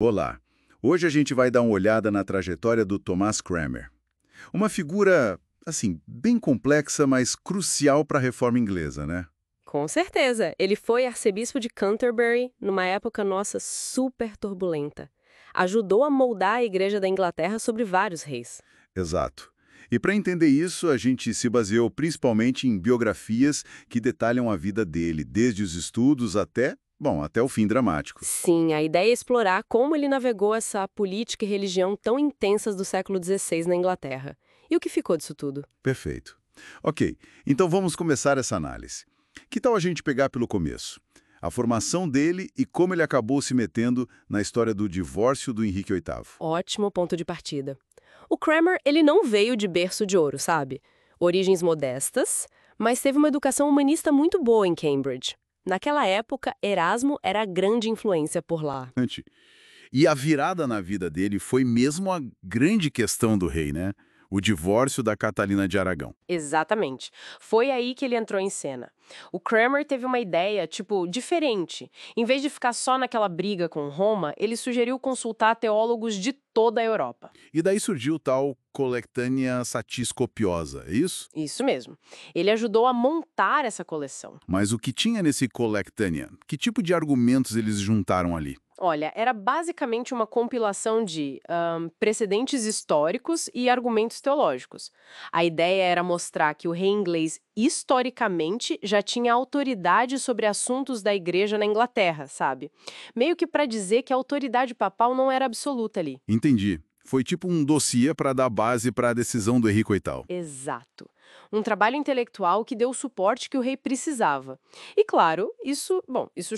Olá! Hoje a gente vai dar uma olhada na trajetória do Thomas Cranmer. Uma figura, assim, bem complexa, mas crucial para a reforma inglesa, né? Com certeza. Ele foi arcebispo de Canterbury numa época nossa super turbulenta. Ajudou a moldar a Igreja da Inglaterra sobre vários reis. Exato. E para entender isso, a gente se baseou principalmente em biografias que detalham a vida dele, desde os estudos até, bom, até o fim dramático. Sim, a ideia é explorar como ele navegou essa política e religião tão intensas do século XVI na Inglaterra. E o que ficou disso tudo? Perfeito. Ok, então vamos começar essa análise. Que tal a gente pegar pelo começo? A formação dele e como ele acabou se metendo na história do divórcio do Henrique VIII. Ótimo ponto de partida. O Cranmer, ele não veio de berço de ouro, sabe? Origens modestas, mas teve uma educação humanista muito boa em Cambridge. Naquela época, Erasmo era a grande influência por lá. E a virada na vida dele foi mesmo a grande questão do rei, né? O divórcio da Catalina de Aragão. Exatamente. Foi aí que ele entrou em cena. O Cranmer teve uma ideia, diferente. Em vez de ficar só naquela briga com Roma, ele sugeriu consultar teólogos de toda a Europa. E daí surgiu o tal Colectânia Satis Copiosa, é isso? Isso mesmo. Ele ajudou a montar essa coleção. Mas o que tinha nesse Colectânia? Que tipo de argumentos eles juntaram ali? Olha, era basicamente uma compilação de precedentes históricos e argumentos teológicos. A ideia era mostrar que o rei inglês, historicamente, já tinha autoridade sobre assuntos da igreja na Inglaterra, sabe? Meio que para dizer que a autoridade papal não era absoluta ali. Entendi. Foi tipo um dossiê para dar base para a decisão do Henrique VIII. Exato. Um trabalho intelectual que deu o suporte que o rei precisava. E claro, isso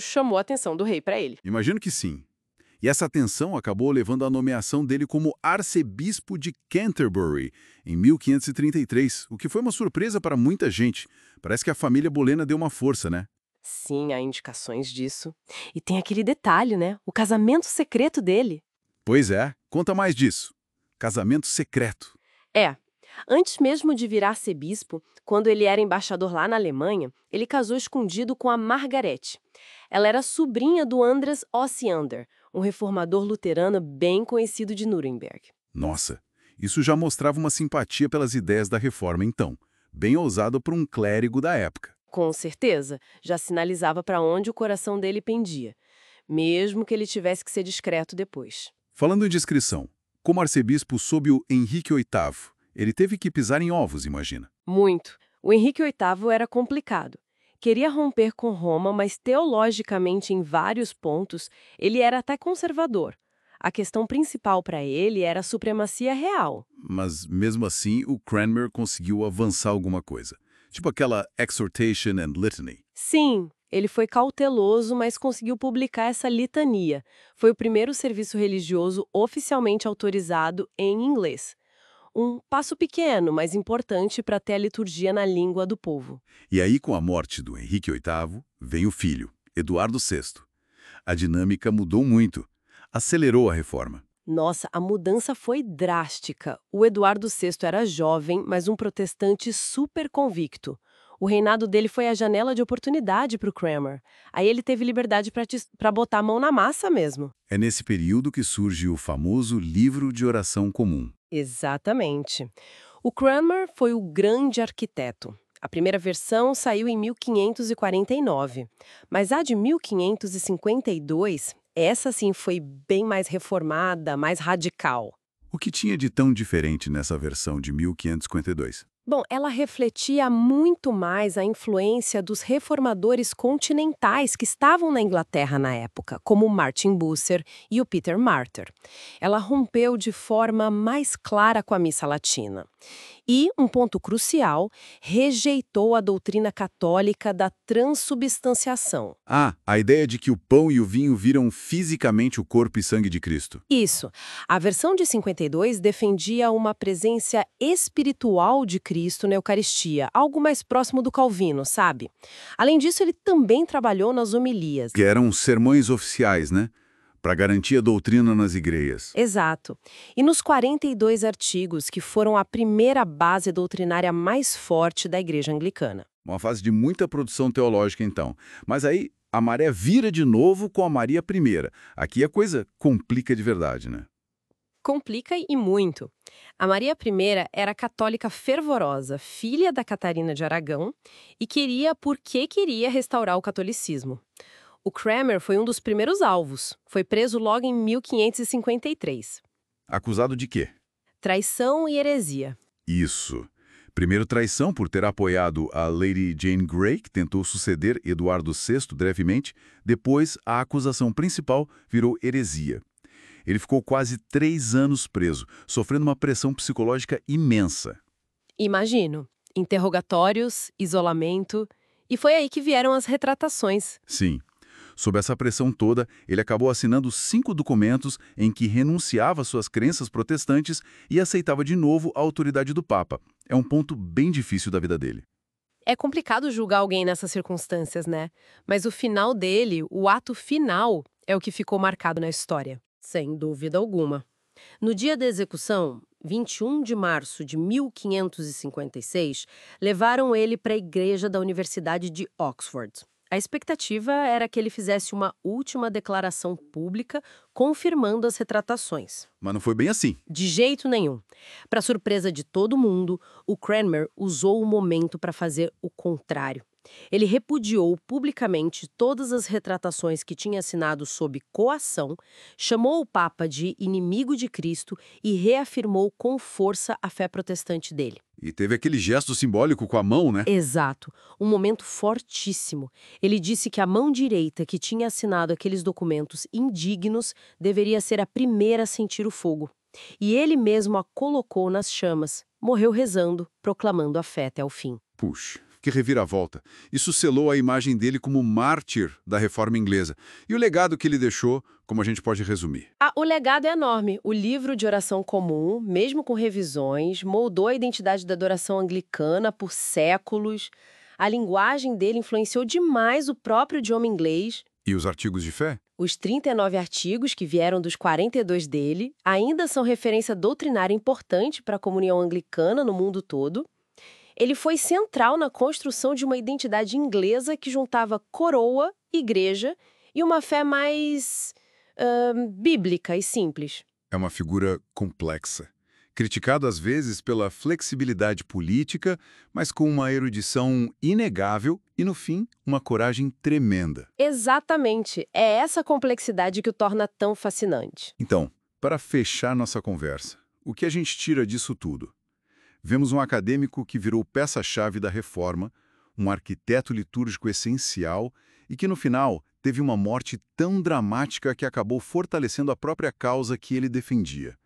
chamou a atenção do rei para ele. Imagino que sim. E essa tensão acabou levando à nomeação dele como arcebispo de Canterbury em 1533, o que foi uma surpresa para muita gente. Parece que a família Bolena deu uma força, né? Sim, há indicações disso. E tem aquele detalhe, né? O casamento secreto dele. Pois é, conta mais disso. Casamento secreto. É, antes mesmo de virar arcebispo, quando ele era embaixador lá na Alemanha, ele casou escondido com a Margarete. Ela era sobrinha do Andras Osiander, um reformador luterano bem conhecido de Nuremberg. Nossa, isso já mostrava uma simpatia pelas ideias da reforma, então. Bem ousado por um clérigo da época. Com certeza, já sinalizava para onde o coração dele pendia, mesmo que ele tivesse que ser discreto depois. Falando em discrição, como arcebispo sob o Henrique VIII, ele teve que pisar em ovos, imagina. Muito. O Henrique VIII era complicado. Queria romper com Roma, mas teologicamente, em vários pontos, ele era até conservador. A questão principal para ele era a supremacia real. Mas, mesmo assim, o Cranmer conseguiu avançar alguma coisa. Tipo aquela Exhortation and Litany. Sim, ele foi cauteloso, mas conseguiu publicar essa litania. Foi o primeiro serviço religioso oficialmente autorizado em inglês. Um passo pequeno, mas importante para ter a liturgia na língua do povo. E aí, com a morte do Henrique VIII, vem o filho, Eduardo VI. A dinâmica mudou muito. Acelerou a reforma. Nossa, a mudança foi drástica. O Eduardo VI era jovem, mas um protestante super convicto. O reinado dele foi a janela de oportunidade para o Cranmer. Aí ele teve liberdade para botar a mão na massa mesmo. É nesse período que surge o famoso Livro de Oração Comum. Exatamente. O Cranmer foi o grande arquiteto. A primeira versão saiu em 1549, mas a de 1552, essa sim foi bem mais reformada, mais radical. O que tinha de tão diferente nessa versão de 1552? Bom, ela refletia muito mais a influência dos reformadores continentais que estavam na Inglaterra na época, como Martin Bucer e o Peter Martyr. Ela rompeu de forma mais clara com a missa latina. E, um ponto crucial, rejeitou a doutrina católica da transubstanciação. Ah, a ideia de que o pão e o vinho viram fisicamente o corpo e sangue de Cristo. Isso. A versão de 52 defendia uma presença espiritual de Cristo na Eucaristia, algo mais próximo do Calvino, sabe? Além disso, ele também trabalhou nas homilias. Que eram sermões oficiais, né? Para garantir a doutrina nas igrejas. Exato. E nos 42 artigos que foram a primeira base doutrinária mais forte da Igreja Anglicana. Uma fase de muita produção teológica, então. Mas aí, a maré vira de novo com a Maria I. Aqui a coisa complica de verdade, né? Complica e muito. A Maria I era católica fervorosa, filha da Catarina de Aragão, e queria porque queria restaurar o catolicismo. O Cranmer foi um dos primeiros alvos. Foi preso logo em 1553. Acusado de quê? Traição e heresia. Isso. Primeiro, traição por ter apoiado a Lady Jane Grey, que tentou suceder Eduardo VI brevemente. Depois, a acusação principal virou heresia. Ele ficou quase 3 anos preso, sofrendo uma pressão psicológica imensa. Imagino. Interrogatórios, isolamento. E foi aí que vieram as retratações. Sim. Sob essa pressão toda, ele acabou assinando 5 documentos em que renunciava às suas crenças protestantes e aceitava de novo a autoridade do Papa. É um ponto bem difícil da vida dele. É complicado julgar alguém nessas circunstâncias, né? Mas o final dele, o ato final, é o que ficou marcado na história. Sem dúvida alguma. No dia da execução, 21 de março de 1556, levaram ele para a igreja da Universidade de Oxford. A expectativa era que ele fizesse uma última declaração pública confirmando as retratações. Mas não foi bem assim. De jeito nenhum. Para surpresa de todo mundo, o Cranmer usou o momento para fazer o contrário. Ele repudiou publicamente todas as retratações que tinha assinado sob coação, chamou o Papa de inimigo de Cristo e reafirmou com força a fé protestante dele. E teve aquele gesto simbólico com a mão, né? Exato, um momento fortíssimo. Ele disse que a mão direita que tinha assinado aqueles documentos indignos deveria ser a primeira a sentir o fogo. E ele mesmo a colocou nas chamas, morreu rezando, proclamando a fé até o fim. Puxa, que reviravolta. Isso selou a imagem dele como mártir da reforma inglesa. E o legado que ele deixou, como a gente pode resumir? O legado é enorme. O livro de oração comum, mesmo com revisões, moldou a identidade da adoração anglicana por séculos. A linguagem dele influenciou demais o próprio idioma inglês. E os artigos de fé? Os 39 artigos que vieram dos 42 dele ainda são referência doutrinária importante para a comunhão anglicana no mundo todo. Ele foi central na construção de uma identidade inglesa que juntava coroa, igreja e uma fé mais bíblica e simples. É uma figura complexa. Criticado às vezes pela flexibilidade política, mas com uma erudição inegável e, no fim, uma coragem tremenda. Exatamente. É essa complexidade que o torna tão fascinante. Então, para fechar nossa conversa, o que a gente tira disso tudo? Vemos um acadêmico que virou peça-chave da reforma, um arquiteto litúrgico essencial e que, no final, teve uma morte tão dramática que acabou fortalecendo a própria causa que ele defendia.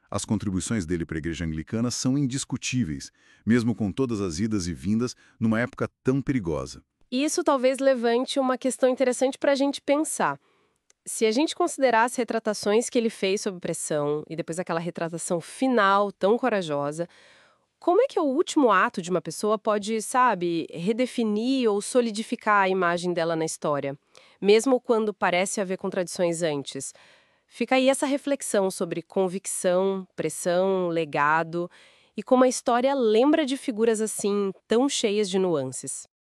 As contribuições dele para a Igreja Anglicana são indiscutíveis, mesmo com todas as idas e vindas numa época tão perigosa. Isso talvez levante uma questão interessante para a gente pensar. Se a gente considerar as retratações que ele fez sob pressão e depois aquela retratação final tão corajosa, como é que o último ato de uma pessoa pode, sabe, redefinir ou solidificar a imagem dela na história, mesmo quando parece haver contradições antes? Fica aí essa reflexão sobre convicção, pressão, legado e como a história lembra de figuras assim tão cheias de nuances.